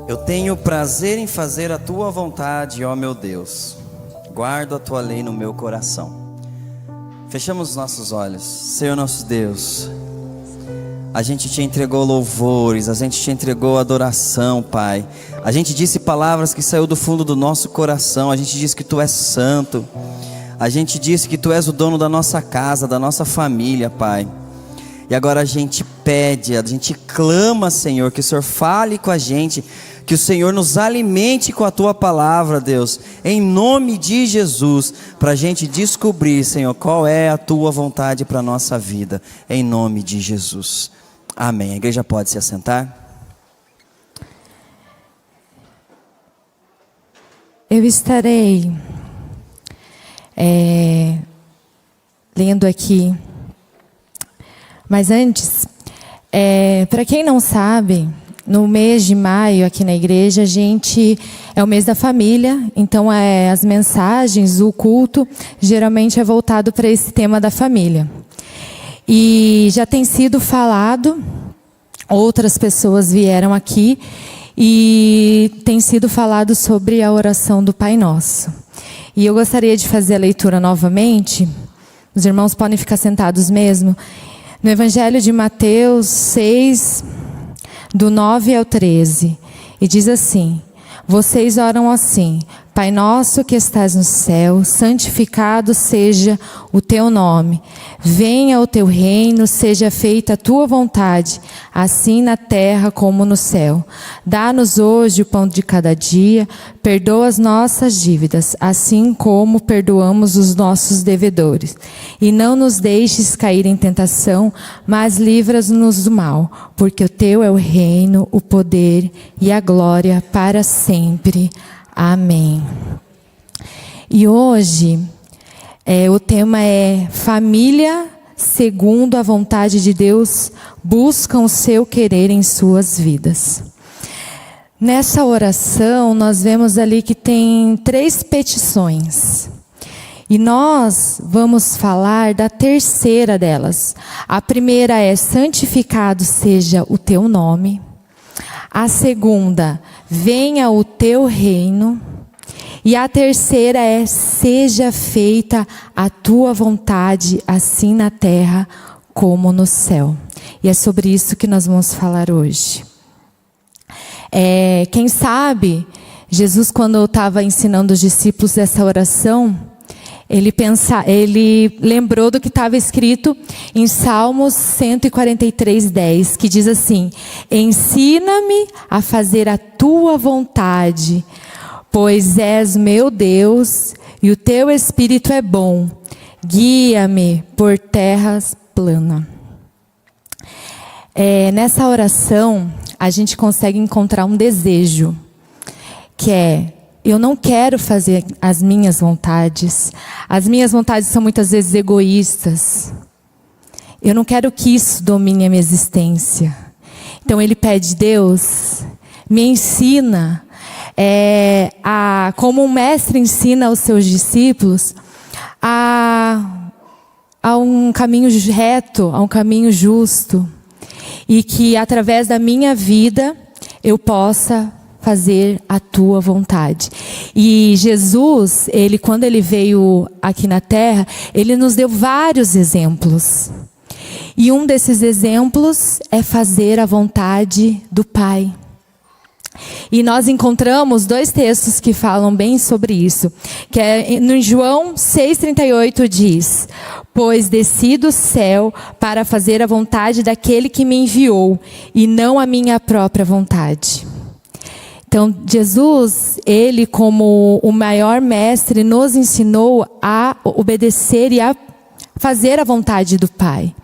Eu tenho prazer em fazer a tua vontade, ó meu Deus. Guardo a tua lei no meu coração. Fechamos os nossos olhos. Senhor nosso Deus, a gente te entregou louvores, a gente te entregou adoração, Pai. A gente disse palavras que saiu do fundo do nosso coração. A gente disse que tu és santo. A gente disse que tu és o dono da nossa casa, da nossa família, Pai. E agora a gente pede, a gente clama, Senhor, que o Senhor fale com a gente, que o Senhor nos alimente com a tua palavra, Deus, em nome de Jesus, para a gente descobrir, Senhor, qual é a tua vontade para a nossa vida, em nome de Jesus. Amém. A igreja pode se assentar? Eu estarei lendo aqui, mas antes, para quem não sabe, no mês de maio aqui na igreja, é o mês da família, então as mensagens, o culto, geralmente é voltado para esse tema da família. E já tem sido falado, outras pessoas vieram aqui, e tem sido falado sobre a oração do Pai Nosso. E eu gostaria de fazer a leitura novamente, os irmãos podem ficar sentados mesmo, no Evangelho de Mateus 6, do 9 ao 13, e diz assim: vocês oram assim: Pai nosso que estás no céu, santificado seja o teu nome. Venha o teu reino, seja feita a tua vontade, assim na terra como no céu. Dá-nos hoje o pão de cada dia, perdoa as nossas dívidas, assim como perdoamos os nossos devedores. E não nos deixes cair em tentação, mas livra-nos do mal, porque o teu é o reino, o poder e a glória para sempre. Amém. E hoje, o tema é família segundo a vontade de Deus, buscam o seu querer em suas vidas. Nessa oração, nós vemos ali que tem 3 petições. E nós vamos falar da terceira delas. A primeira é: santificado seja o teu nome. A segunda: venha o teu reino. E a terceira é: seja feita a tua vontade, assim na terra como no céu. E é sobre isso que nós vamos falar hoje. Quem sabe, Jesus, quando estava ensinando os discípulos essa oração, ele lembrou do que estava escrito em Salmos 143:10, que diz assim: ensina-me a fazer a tua vontade, pois és meu Deus e o teu Espírito é bom. Guia-me por terras planas. Nessa oração, a gente consegue encontrar um desejo, que é: eu não quero fazer as minhas vontades. As minhas vontades são muitas vezes egoístas. Eu não quero que isso domine a minha existência. Então ele pede: Deus, me ensina, como um mestre ensina aos seus discípulos, a um caminho reto, a um caminho justo. E que através da minha vida eu possa fazer a tua vontade. E Jesus, quando ele veio aqui na terra, ele nos deu vários exemplos. E um desses exemplos é fazer a vontade do Pai. E nós encontramos 2 textos que falam bem sobre isso. Que é no João 6,38 diz: pois desci do céu para fazer a vontade daquele que me enviou, e não a minha própria vontade. Então, Jesus, ele como o maior mestre, nos ensinou a obedecer e a fazer a vontade do Pai.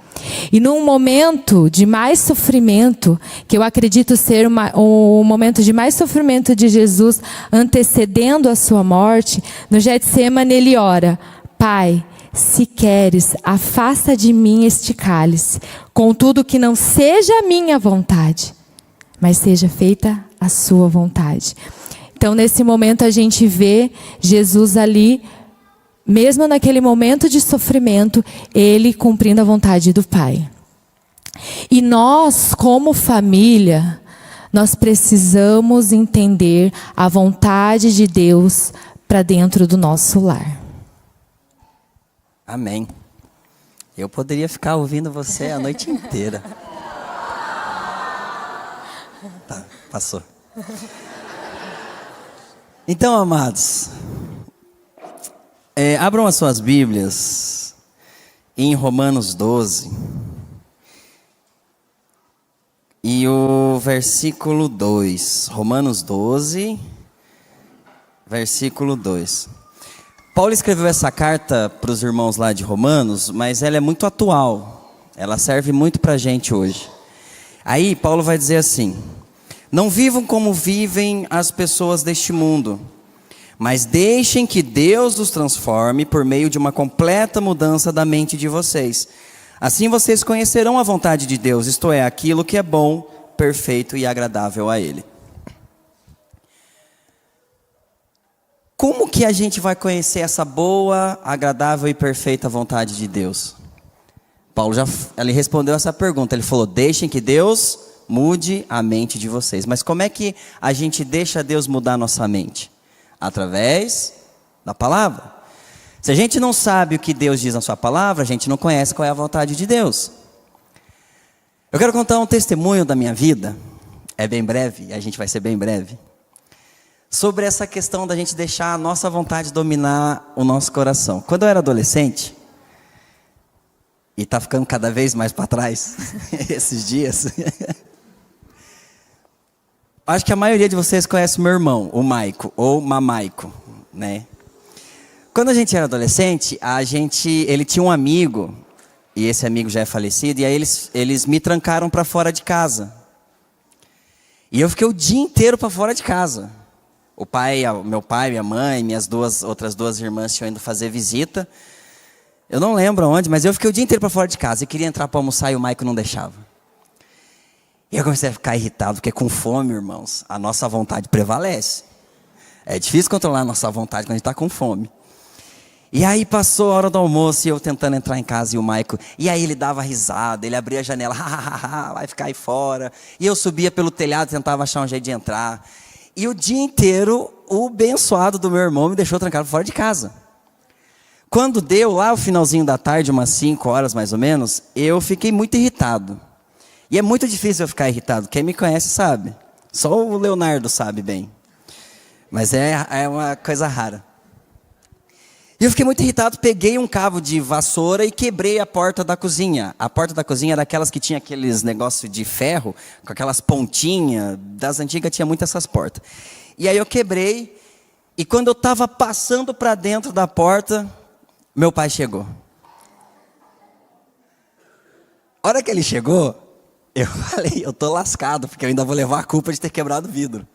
E num momento de mais sofrimento, que eu acredito ser o momento de mais sofrimento de Jesus, antecedendo a sua morte, no Getsemane ele ora: Pai, se queres, afasta de mim este cálice, contudo que não seja a minha vontade, mas seja feita a sua vontade. Então, nesse momento a gente vê Jesus ali, mesmo naquele momento de sofrimento, ele cumprindo a vontade do Pai. E nós, como família, nós precisamos entender a vontade de Deus para dentro do nosso lar. Amém. Eu poderia ficar ouvindo você a noite inteira. Tá, passou. Então, amados, abram as suas Bíblias em Romanos 12. E o versículo 2. Romanos 12, versículo 2. Paulo escreveu essa carta para os irmãos lá de Romanos, mas ela é muito atual. Ela serve muito para a gente hoje. Aí Paulo vai dizer assim: não vivam como vivem as pessoas deste mundo, mas deixem que Deus os transforme por meio de uma completa mudança da mente de vocês. Assim vocês conhecerão a vontade de Deus, isto é, aquilo que é bom, perfeito e agradável a Ele. Como que a gente vai conhecer essa boa, agradável e perfeita vontade de Deus? Paulo ele respondeu essa pergunta, ele falou: deixem que Deus mude a mente de vocês. Mas como é que a gente deixa Deus mudar a nossa mente? Através da palavra. Se a gente não sabe o que Deus diz na sua palavra, a gente não conhece qual é a vontade de Deus. Eu quero contar um testemunho da minha vida, é bem breve, a gente vai ser bem breve, sobre essa questão da gente deixar a nossa vontade dominar o nosso coração. Quando eu era adolescente, e está ficando cada vez mais para trás, esses dias, acho que a maioria de vocês conhece o meu irmão, o Maico, ou Mamaico, né? Quando a gente era adolescente, ele tinha um amigo, e esse amigo já é falecido, e aí eles me trancaram para fora de casa. E eu fiquei o dia inteiro para fora de casa. Meu pai, minha mãe, minhas outras duas irmãs tinham ido fazer visita. Eu não lembro onde, mas eu fiquei o dia inteiro para fora de casa. Eu queria entrar para almoçar e o Maico não deixava. E eu comecei a ficar irritado, porque com fome, irmãos, a nossa vontade prevalece. É difícil controlar a nossa vontade quando a gente está com fome. E aí passou a hora do almoço e eu tentando entrar em casa e o Maico. E aí ele dava risada, ele abria a janela, vai ficar aí fora. E eu subia pelo telhado, tentava achar um jeito de entrar. E o dia inteiro, o abençoado do meu irmão me deixou trancado fora de casa. Quando deu lá o finalzinho da tarde, umas 5 horas mais ou menos, eu fiquei muito irritado. E é muito difícil eu ficar irritado, quem me conhece sabe. Só o Leonardo sabe bem. Mas é uma coisa rara. E eu fiquei muito irritado, peguei um cabo de vassoura e quebrei a porta da cozinha. A porta da cozinha era aquelas que tinha aqueles negócios de ferro, com aquelas pontinhas, das antigas tinha muitas essas portas. E aí eu quebrei, e quando eu estava passando para dentro da porta, meu pai chegou. A hora que ele chegou, eu falei, eu tô lascado, porque eu ainda vou levar a culpa de ter quebrado o vidro.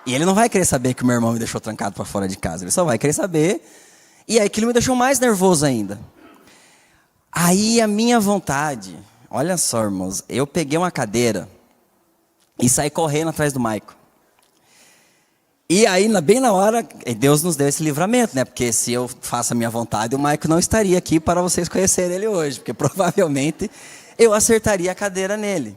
E ele não vai querer saber que o meu irmão me deixou trancado para fora de casa, ele só vai querer saber. E aí aquilo me deixou mais nervoso ainda. Aí a minha vontade, olha só, irmãos, eu peguei uma cadeira e saí correndo atrás do Maico. E aí, bem na hora, Deus nos deu esse livramento, né? Porque se eu faço a minha vontade, o Maico não estaria aqui para vocês conhecerem ele hoje. Porque provavelmente eu acertaria a cadeira nele.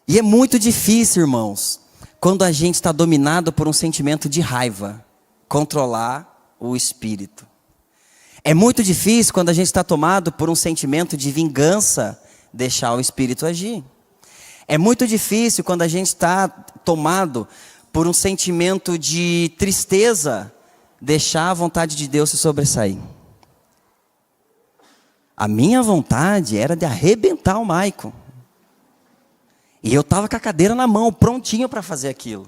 E é muito difícil, irmãos, quando a gente está dominado por um sentimento de raiva, controlar o espírito. É muito difícil quando a gente está tomado por um sentimento de vingança, deixar o espírito agir. É muito difícil quando a gente está tomado por um sentimento de tristeza, deixar a vontade de Deus se sobressair. A minha vontade era de arrebentar o Maico. E eu estava com a cadeira na mão, prontinho para fazer aquilo.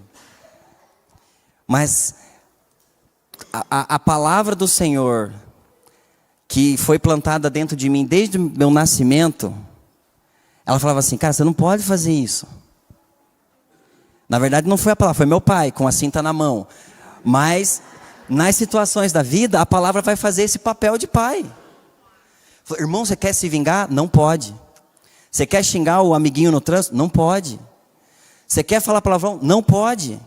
Mas a palavra do Senhor, que foi plantada dentro de mim desde o meu nascimento, ela falava assim, cara, você não pode fazer isso. Na verdade não foi a palavra, foi meu pai, com a cinta na mão. Mas, nas situações da vida, a palavra vai fazer esse papel de pai. Irmão, você quer se vingar? Não pode. Você quer xingar o amiguinho no trânsito? Não pode. Você quer falar palavrão? Não pode.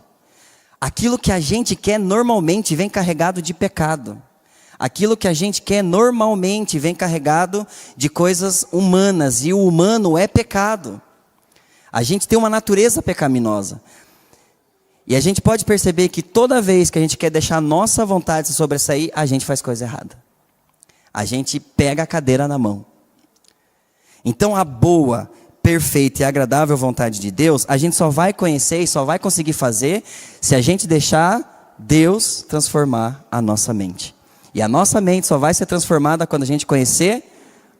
Aquilo que a gente quer normalmente vem carregado de pecado. Aquilo que a gente quer normalmente vem carregado de coisas humanas. E o humano é pecado. A gente tem uma natureza pecaminosa. E a gente pode perceber que toda vez que a gente quer deixar a nossa vontade se sobressair, a gente faz coisa errada. A gente pega a cadeira na mão. Então a boa, perfeita e agradável vontade de Deus, a gente só vai conhecer e só vai conseguir fazer se a gente deixar Deus transformar a nossa mente. E a nossa mente só vai ser transformada quando a gente conhecer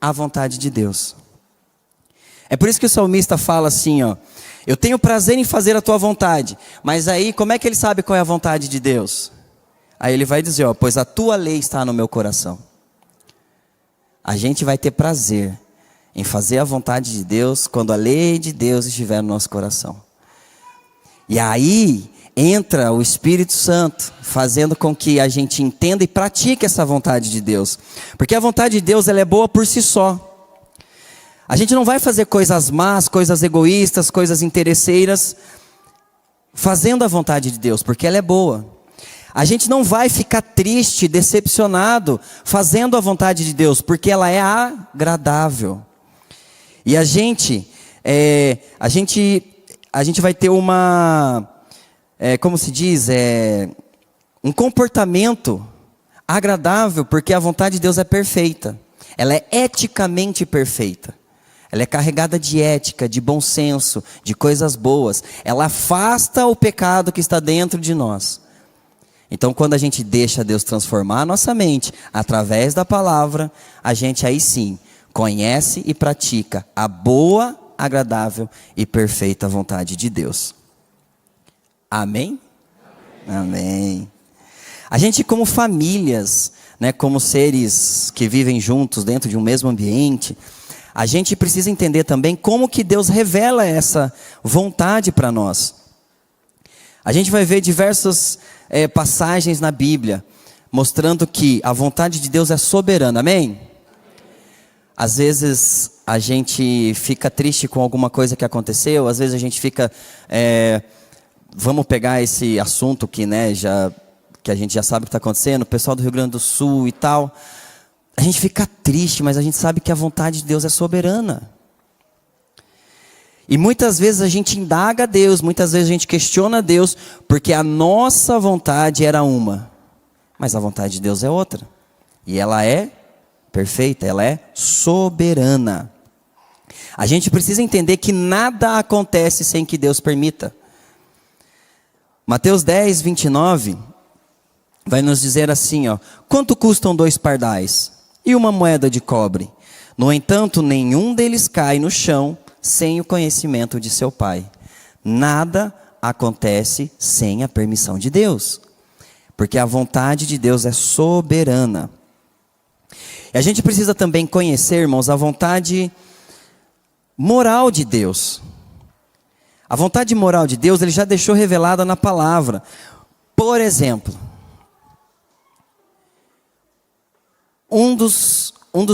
a vontade de Deus. É por isso que o salmista fala assim, ó: eu tenho prazer em fazer a tua vontade. Mas aí, como é que ele sabe qual é a vontade de Deus? Aí ele vai dizer, ó: pois a tua lei está no meu coração. A gente vai ter prazer em fazer a vontade de Deus quando a lei de Deus estiver no nosso coração. E aí entra o Espírito Santo, fazendo com que a gente entenda e pratique essa vontade de Deus. Porque a vontade de Deus, ela é boa por si só. A gente não vai fazer coisas más, coisas egoístas, coisas interesseiras, fazendo a vontade de Deus, porque ela é boa. A gente não vai ficar triste, decepcionado, fazendo a vontade de Deus, porque ela é agradável. E a gente vai ter como se diz, um comportamento agradável, porque a vontade de Deus é perfeita. Ela é eticamente perfeita. Ela é carregada de ética, de bom senso, de coisas boas. Ela afasta o pecado que está dentro de nós. Então, quando a gente deixa Deus transformar a nossa mente, através da palavra, a gente aí sim conhece e pratica a boa, agradável e perfeita vontade de Deus. Amém? Amém. A gente, como famílias, né, como seres que vivem juntos dentro de um mesmo ambiente, a gente precisa entender também como que Deus revela essa vontade para nós. A gente vai ver diversas passagens na Bíblia, mostrando que a vontade de Deus é soberana, amém? Às vezes a gente fica triste com alguma coisa que aconteceu, às vezes a gente fica... vamos pegar esse assunto que, né, que a gente já sabe o que está acontecendo, o pessoal do Rio Grande do Sul e tal... A gente fica triste, mas a gente sabe que a vontade de Deus é soberana. E muitas vezes a gente indaga a Deus, muitas vezes a gente questiona a Deus, porque a nossa vontade era uma, mas a vontade de Deus é outra. E ela é perfeita, ela é soberana. A gente precisa entender que nada acontece sem que Deus permita. Mateus 10, 29, vai nos dizer assim, ó: quanto custam 2 pardais? E uma moeda de cobre? No entanto, nenhum deles cai no chão sem o conhecimento de seu Pai. Nada acontece sem a permissão de Deus, porque a vontade de Deus é soberana. E a gente precisa também conhecer, irmãos, a vontade moral de Deus. A vontade moral de Deus, Ele já deixou revelada na palavra. Por exemplo, um dos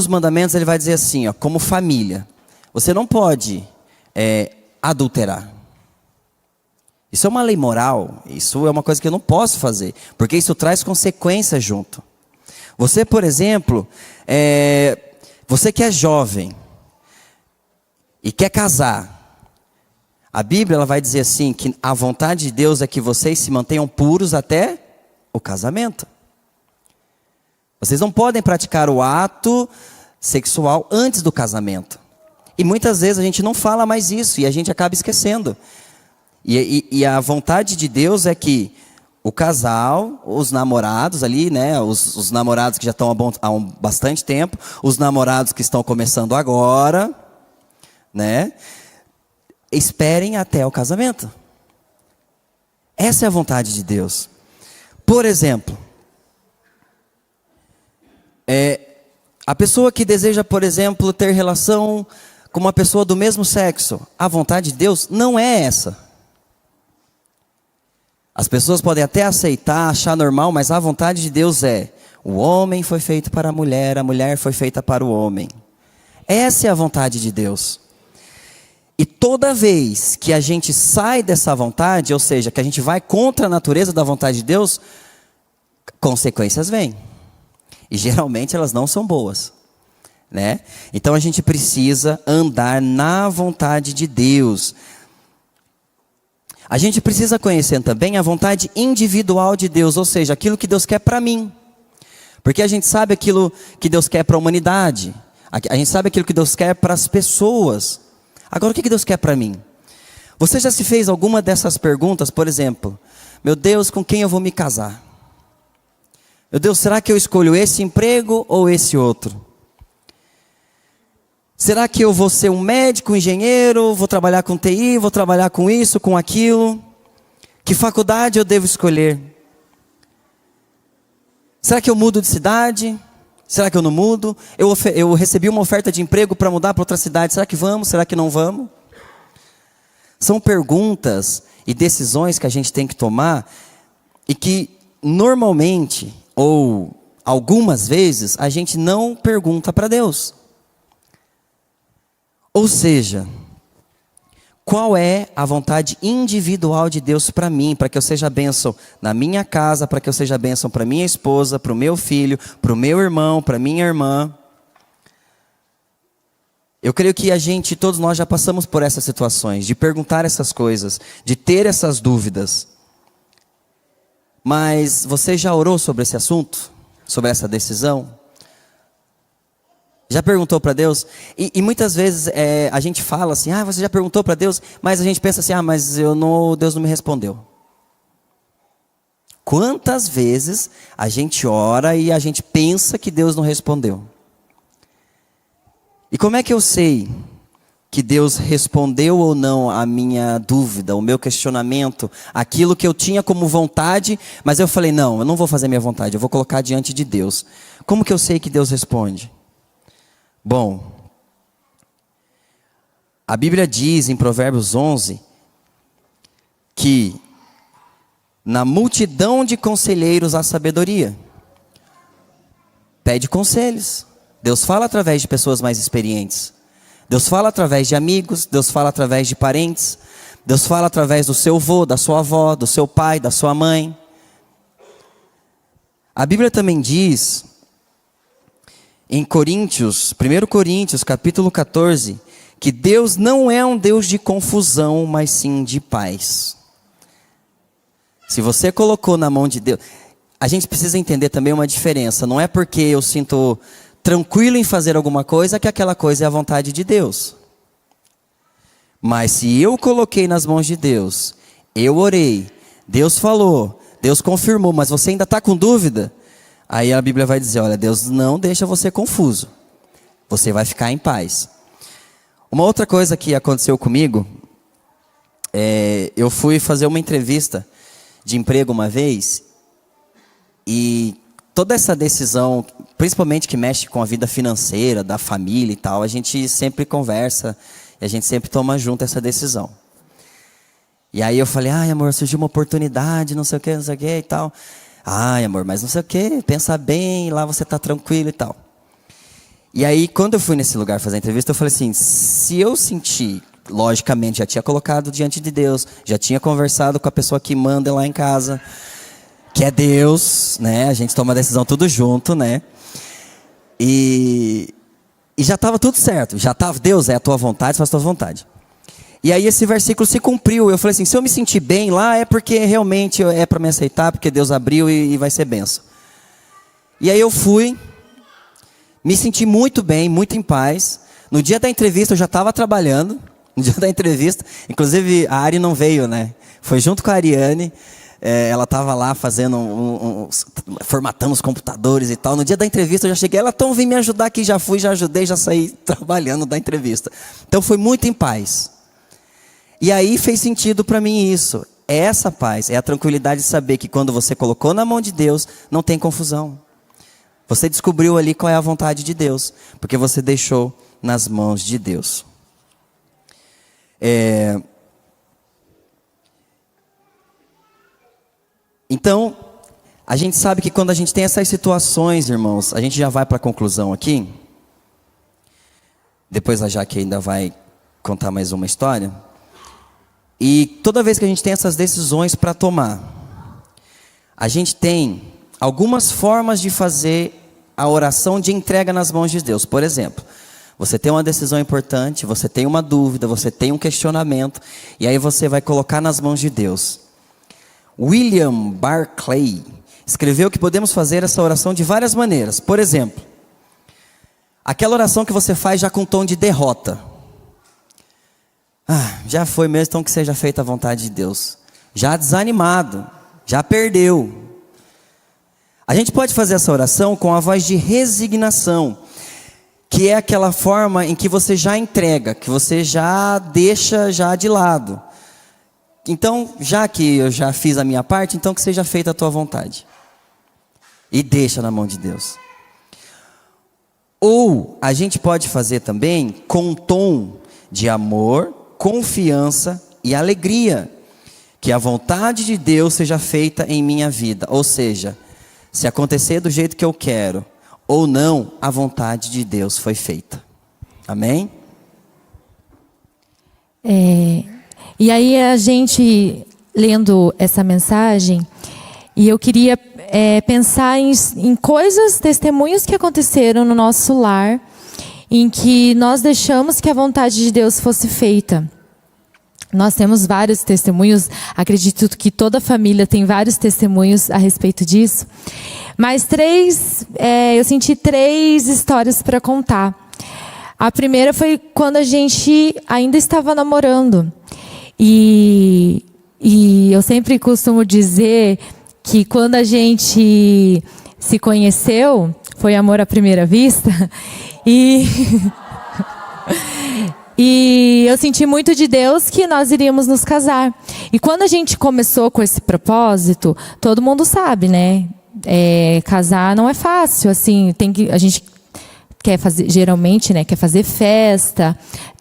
mandamentos, ele vai dizer assim, ó: como família, você não pode adulterar. Isso é uma lei moral, isso é uma coisa que eu não posso fazer, porque isso traz consequências junto. Você, por exemplo, você que é jovem e quer casar, a Bíblia ela vai dizer assim, que a vontade de Deus é que vocês se mantenham puros até o casamento. Vocês não podem praticar o ato sexual antes do casamento. E muitas vezes a gente não fala mais isso e a gente acaba esquecendo. E a vontade de Deus é que o casal, os namorados ali, né, os namorados que já estão há bastante tempo, os namorados que estão começando agora, né, esperem até o casamento. Essa é a vontade de Deus. Por exemplo, a pessoa que deseja, por exemplo, ter relação com uma pessoa do mesmo sexo, a vontade de Deus não é essa. As pessoas podem até aceitar, achar normal, mas a vontade de Deus é: o homem foi feito para a mulher foi feita para o homem. Essa é a vontade de Deus. E toda vez que a gente sai dessa vontade, ou seja, que a gente vai contra a natureza da vontade de Deus, consequências vêm. E geralmente elas não são boas, né? Então a gente precisa andar na vontade de Deus. A gente precisa conhecer também a vontade individual de Deus, ou seja, aquilo que Deus quer para mim. Porque a gente sabe aquilo que Deus quer para a humanidade. A gente sabe aquilo que Deus quer para as pessoas. Agora, o que Deus quer para mim? Você já se fez alguma dessas perguntas? Por exemplo, meu Deus, com quem eu vou me casar? Meu Deus, será que eu escolho esse emprego ou esse outro? Será que eu vou ser um médico, um engenheiro, vou trabalhar com TI, vou trabalhar com isso, com aquilo? Que faculdade eu devo escolher? Será que eu mudo de cidade? Será que eu não mudo? Eu recebi uma oferta de emprego para mudar para outra cidade. Será que vamos? Será que não vamos? São perguntas e decisões que a gente tem que tomar e que normalmente, ou algumas vezes, a gente não pergunta para Deus. Ou seja, qual é a vontade individual de Deus para mim, para que eu seja bênção na minha casa, para que eu seja bênção para minha esposa, para o meu filho, para o meu irmão, para minha irmã? Eu creio que todos nós já passamos por essas situações, de perguntar essas coisas, de ter essas dúvidas. Mas você já orou sobre esse assunto? Sobre essa decisão? Já perguntou para Deus? E muitas vezes a gente fala assim, você já perguntou para Deus? Mas a gente pensa assim, mas Deus não me respondeu. Quantas vezes a gente ora e a gente pensa que Deus não respondeu? E como é que eu sei que Deus respondeu ou não a minha dúvida, o meu questionamento, aquilo que eu tinha como vontade, mas eu falei, não, eu não vou fazer minha vontade, eu vou colocar diante de Deus. Como que eu sei que Deus responde? Bom, a Bíblia diz em Provérbios 11 que na multidão de conselheiros há sabedoria. Pede conselhos. Deus fala através de pessoas mais experientes. Deus fala através de amigos, Deus fala através de parentes, Deus fala através do seu avô, da sua avó, do seu pai, da sua mãe. A Bíblia também diz em 1 Coríntios, capítulo 14, que Deus não é um Deus de confusão, mas sim de paz. Se você colocou na mão de Deus, a gente precisa entender também uma diferença. Não é porque eu sinto tranquilo em fazer alguma coisa que aquela coisa é a vontade de Deus. Mas se eu coloquei nas mãos de Deus, eu orei, Deus falou, Deus confirmou, mas você ainda está com dúvida? Aí a Bíblia vai dizer, olha, Deus não deixa você confuso. Você vai ficar em paz. Uma outra coisa que aconteceu comigo, eu fui fazer uma entrevista de emprego uma vez, e toda essa decisão, principalmente que mexe com a vida financeira, da família e tal, a gente sempre conversa, e a gente sempre toma junto essa decisão. E aí eu falei, amor, surgiu uma oportunidade, não sei o que e tal. Amor, mas não sei o que, pensa bem, lá você tá tranquilo e tal. E aí, quando eu fui nesse lugar fazer a entrevista, eu falei assim, se eu sentir, logicamente, já tinha colocado diante de Deus, já tinha conversado com a pessoa que manda lá em casa, que é Deus, né? A gente toma a decisão tudo junto, né? E já estava tudo certo, já estava, Deus, é a tua vontade, faz a tua vontade. E aí esse versículo se cumpriu. Eu falei assim, se eu me sentir bem lá, é porque realmente é para me aceitar, porque Deus abriu e vai ser benção. E aí eu fui, me senti muito bem, muito em paz. No dia da entrevista eu já estava trabalhando, no dia da entrevista, inclusive a Ari não veio, né? Foi junto com a Ariane, ela estava lá fazendo, formatando os computadores e tal. No dia da entrevista eu já cheguei, então vem me ajudar aqui, já fui, já ajudei, já saí trabalhando da entrevista. Então foi muito em paz. E aí fez sentido para mim isso. É essa paz, é a tranquilidade de saber que quando você colocou na mão de Deus, não tem confusão. Você descobriu ali qual é a vontade de Deus, porque você deixou nas mãos de Deus. Então, a gente sabe que quando a gente tem essas situações, irmãos, a gente já vai para a conclusão aqui. Depois a Jaque ainda vai contar mais uma história. E toda vez que a gente tem essas decisões para tomar, a gente tem algumas formas de fazer a oração de entrega nas mãos de Deus. Por exemplo, Você tem uma decisão importante, você tem uma dúvida, você tem um questionamento, e aí você vai colocar nas mãos de Deus. William Barclay escreveu que podemos fazer essa oração de várias maneiras. Por exemplo, aquela oração que você faz já com tom de derrota. Já foi mesmo, então que seja feita a vontade de Deus. Já desanimado, já perdeu. A gente pode fazer essa oração com a voz de resignação, que é aquela forma em que você já entrega, que você já deixa já de lado. Então, já que eu já fiz a minha parte, então que seja feita a tua vontade. E deixa na mão de Deus. Ou a gente pode fazer também com um tom de amor, confiança e alegria. Que a vontade de Deus seja feita em minha vida. Ou seja, se acontecer do jeito que eu quero ou não, a vontade de Deus foi feita. Amém? E aí a gente, lendo essa mensagem, e eu queria pensar em coisas, testemunhos que aconteceram no nosso lar, em que nós deixamos que a vontade de Deus fosse feita. Nós temos vários testemunhos, acredito que toda família tem vários testemunhos a respeito disso. Mas eu senti 3 histórias para contar. A primeira foi quando a gente ainda estava namorando. E eu sempre costumo dizer que quando a gente se conheceu, foi amor à primeira vista. E eu senti muito de Deus que nós iríamos nos casar. E quando a gente começou com esse propósito, todo mundo sabe, né? Casar não é fácil, assim, a gente quer fazer, geralmente, né, quer fazer festa,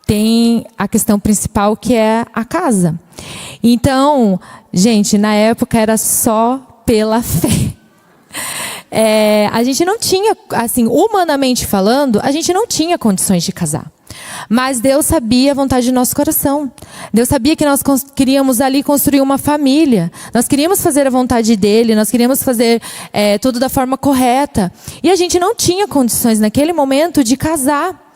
tem a questão principal que é a casa. Então, gente, na época era só pela fé. A gente não tinha, assim, humanamente falando, a gente não tinha condições de casar. Mas Deus sabia a vontade do nosso coração. Deus sabia que nós queríamos ali construir uma família. Nós queríamos fazer a vontade dEle. Nós queríamos fazer tudo da forma correta. E a gente não tinha condições naquele momento de casar.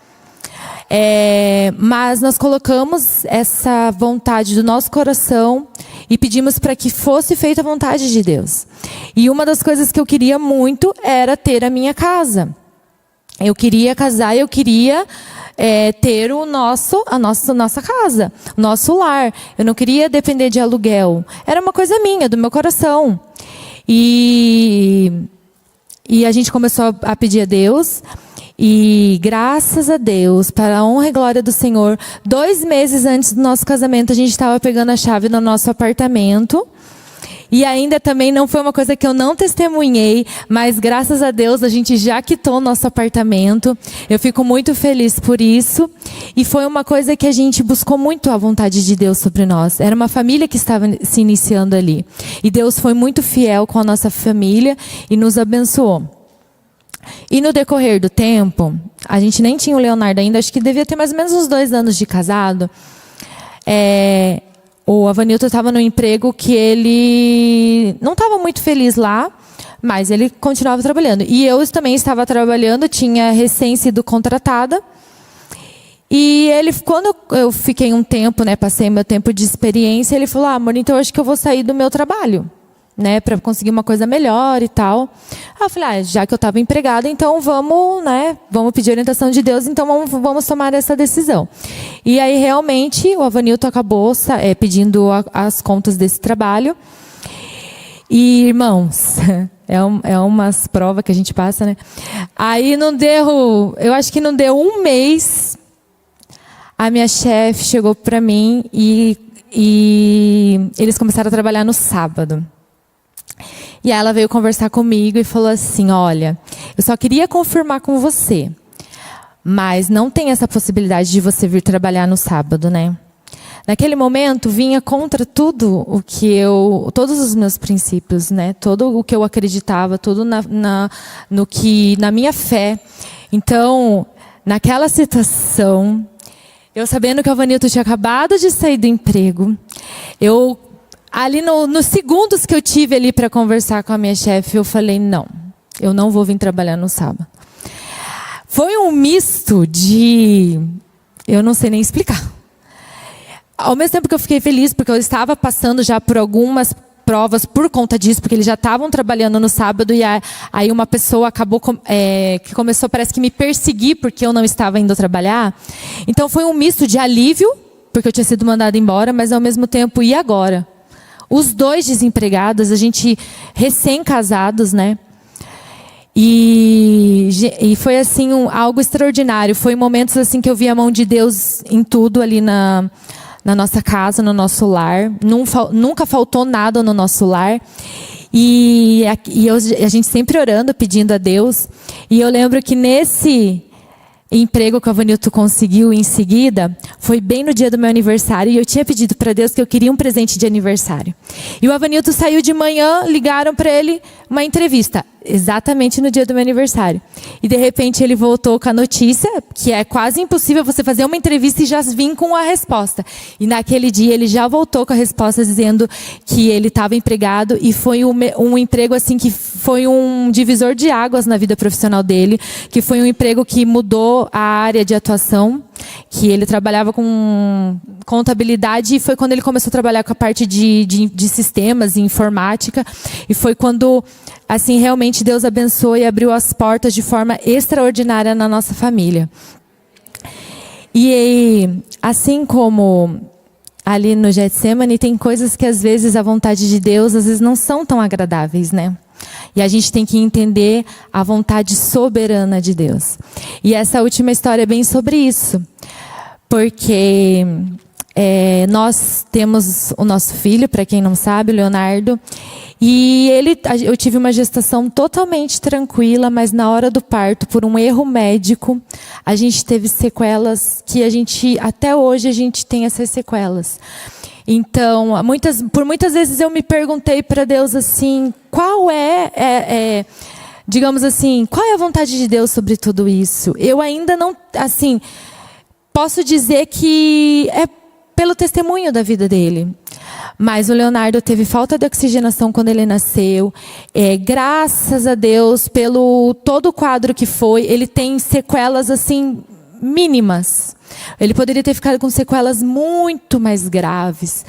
Mas nós colocamos essa vontade do nosso coração e pedimos para que fosse feita a vontade de Deus. E uma das coisas que eu queria muito era ter a minha casa. Eu queria casar, eu queria ter a nossa casa, o nosso lar. Eu não queria depender de aluguel. Era uma coisa minha, do meu coração. E a gente começou a pedir a Deus. E graças a Deus, para a honra e glória do Senhor, 2 meses antes do nosso casamento, a gente estava pegando a chave do nosso apartamento. E ainda também não foi uma coisa que eu não testemunhei, mas graças a Deus a gente já quitou nosso apartamento. Eu fico muito feliz por isso. E foi uma coisa que a gente buscou muito a vontade de Deus sobre nós. Era uma família que estava se iniciando ali. E Deus foi muito fiel com a nossa família e nos abençoou. E no decorrer do tempo, a gente nem tinha o Leonardo ainda, acho que devia ter mais ou menos uns 2 anos de casado. O Avanilton estava num emprego que ele não estava muito feliz lá, mas ele continuava trabalhando. E eu também estava trabalhando, tinha recém sido contratada. E ele, quando eu fiquei um tempo, né, passei meu tempo de experiência, ele falou: amor, então eu acho que eu vou sair do meu trabalho, né, para conseguir uma coisa melhor e tal. Aí eu falei: já que eu estava empregada, então vamos pedir orientação de Deus, então vamos tomar essa decisão. E aí realmente o Avanilton acabou pedindo as contas desse trabalho. E irmãos, é umas provas que a gente passa, né? Aí eu acho que não deu 1 mês, a minha chefe chegou para mim e eles começaram a trabalhar no sábado. E aí ela veio conversar comigo e falou assim: olha, eu só queria confirmar com você, mas não tem essa possibilidade de você vir trabalhar no sábado, né? Naquele momento vinha contra tudo todos os meus princípios, né? Todo o que eu acreditava, tudo na minha fé. Então, naquela situação, eu sabendo que o Avanilton tinha acabado de sair do emprego, ali nos segundos que eu tive ali para conversar com a minha chefe, eu falei: não, eu não vou vir trabalhar no sábado. Foi um misto de... eu não sei nem explicar. Ao mesmo tempo que eu fiquei feliz, porque eu estava passando já por algumas provas por conta disso, porque eles já estavam trabalhando no sábado, e aí uma pessoa acabou, que começou, parece que me perseguir, porque eu não estava indo trabalhar. Então foi um misto de alívio, porque eu tinha sido mandada embora, mas ao mesmo tempo, e agora? Os dois desempregados, a gente recém-casados, né? E foi assim algo extraordinário. Foi momentos assim que eu vi a mão de Deus em tudo ali na nossa casa, no nosso lar. Nunca faltou nada no nosso lar. E a gente sempre orando, pedindo a Deus. E eu lembro que nesse emprego que o Avanilto conseguiu em seguida, foi bem no dia do meu aniversário, e eu tinha pedido para Deus que eu queria um presente de aniversário. E o Avanilto saiu de manhã, ligaram para ele uma entrevista, exatamente no dia do meu aniversário. E de repente ele voltou com a notícia, que é quase impossível você fazer uma entrevista e já vir com a resposta. E naquele dia ele já voltou com a resposta dizendo que ele estava empregado, e foi um emprego assim que foi um divisor de águas na vida profissional dele, que foi um emprego que mudou a área de atuação, que ele trabalhava com contabilidade, e foi quando ele começou a trabalhar com a parte de sistemas e informática, e foi quando assim realmente Deus abençoou e abriu as portas de forma extraordinária na nossa família. E assim como ali no Getsemane, tem coisas que às vezes a vontade de Deus às vezes não são tão agradáveis, né? E a gente tem que entender a vontade soberana de Deus. E essa última história é bem sobre isso. Porque nós temos o nosso filho, para quem não sabe, o Leonardo. E eu tive uma gestação totalmente tranquila, mas na hora do parto, por um erro médico, a gente teve sequelas que até hoje a gente tem essas sequelas. Então, por muitas vezes eu me perguntei para Deus assim, qual digamos assim, qual é a vontade de Deus sobre tudo isso? Eu ainda não, assim, posso dizer que é pelo testemunho da vida dele. Mas o Leonardo teve falta de oxigenação quando ele nasceu. Graças a Deus, pelo todo o quadro que foi, ele tem sequelas assim mínimas. Ele poderia ter ficado com sequelas muito mais graves.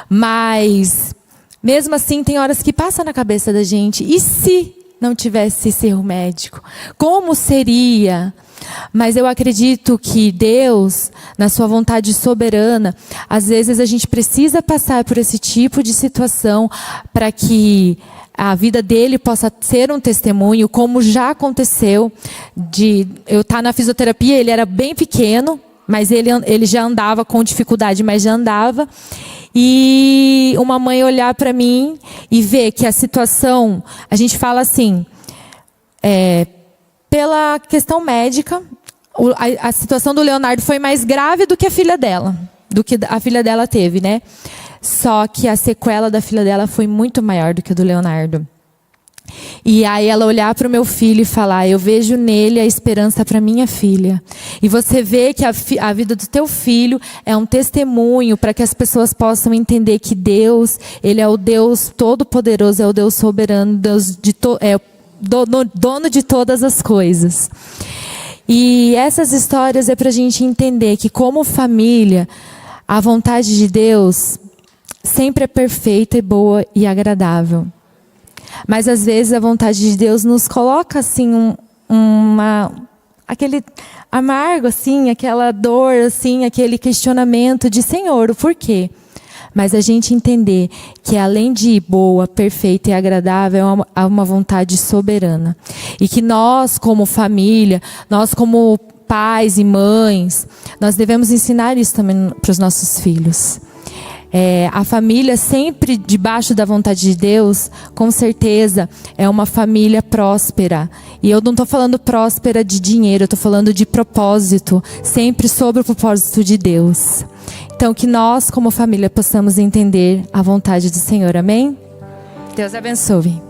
Mas, mesmo assim, tem horas que passa na cabeça da gente. E se não tivesse esse erro médico? Como seria? Mas eu acredito que Deus, na sua vontade soberana, às vezes a gente precisa passar por esse tipo de situação para que a vida dele possa ser um testemunho, como já aconteceu, de eu estar na fisioterapia. Ele era bem pequeno, mas ele já andava com dificuldade, mas já andava. E uma mãe olhar para mim e ver que a situação, a gente fala assim, pela questão médica, a situação do Leonardo foi mais grave do que a filha dela, teve, né? Só que a sequela da filha dela foi muito maior do que a do Leonardo. E aí ela olhar para o meu filho e falar, eu vejo nele a esperança para minha filha. E você vê que a vida do teu filho é um testemunho para que as pessoas possam entender que Deus, Ele é o Deus todo-poderoso, é o Deus soberano, Deus dono de todas as coisas. E essas histórias é para a gente entender que, como família, a vontade de Deus sempre é perfeita e boa e agradável. Mas às vezes a vontade de Deus nos coloca assim aquele amargo, assim, aquela dor, assim, aquele questionamento de Senhor, o porquê? Mas a gente entender que além de boa, perfeita e agradável, há uma vontade soberana. E que nós como família, nós como pais e mães, nós devemos ensinar isso também para os nossos filhos. A família sempre debaixo da vontade de Deus, com certeza, é uma família próspera. E eu não estou falando próspera de dinheiro, eu estou falando de propósito, sempre sobre o propósito de Deus. Então, que nós, como família, possamos entender a vontade do Senhor. Amém? Deus abençoe.